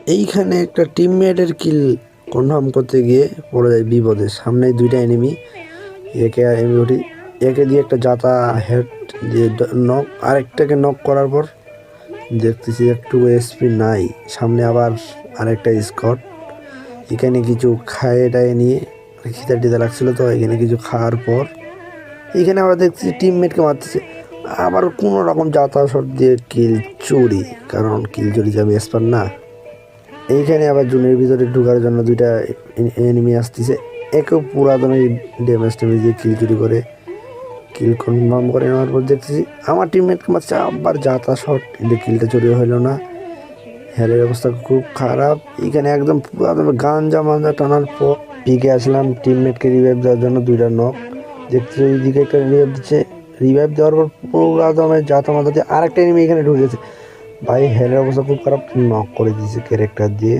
এইখানে একটা টিমমেটের কিল কনফার্ম করতে গিয়ে পড়ে যায় বিপদে। সামনে দুইটা এনিমি, একে দিয়ে একটা জাতা হেড দিয়ে নক, আরেকটাকে নক করার পর দেখতেছি একটু এসপি নাই। সামনে আবার আরেকটা স্কট। এখানে কিছু খায়ে টায়ে নিয়ে খিদা টিদা লাগছিল, তো এখানে কিছু খাওয়ার পর এখানে আবার দেখতেছি টিমমেটকে মারতেছে। আবার কোনো রকম যাতা শট দিয়ে কিল চুরি, কারণ কিল চুরি যাবে এসপার না। এইখানে আবার জুনের ভিতরে ঢোকার জন্য দুইটা এনিমি আসতেছে। একেও পুরাতন ড্যামেজ দিয়ে কিল চুরি করে কিল কনফার্ম করে নেওয়ার পর দেখতেছি আমার টিমমেটকে মারছে আবার যাতা শট, কিন্তু কিলটা চুরি হইল না। হেলের অবস্থা খুব খারাপ। এখানে একদম পুরাতন গাঞ্জা মাঞ্জা টানার পর পিকে আসলাম টিমমেটকে রিভাইভ দেওয়ার জন্য। দুইটা নক দেখতেছি, ওইদিকে একটা রিভাইভ দিচ্ছে। রিভাইভ দেওয়ার পর পুরো দমে যাতা মাথা দিয়ে আরেকটা এনিমি এখানে ঢুকেছে। ভাই হেলের অবস্থা খুব খারাপ, নক করে দিয়েছে ক্যারেক্টার দিয়ে।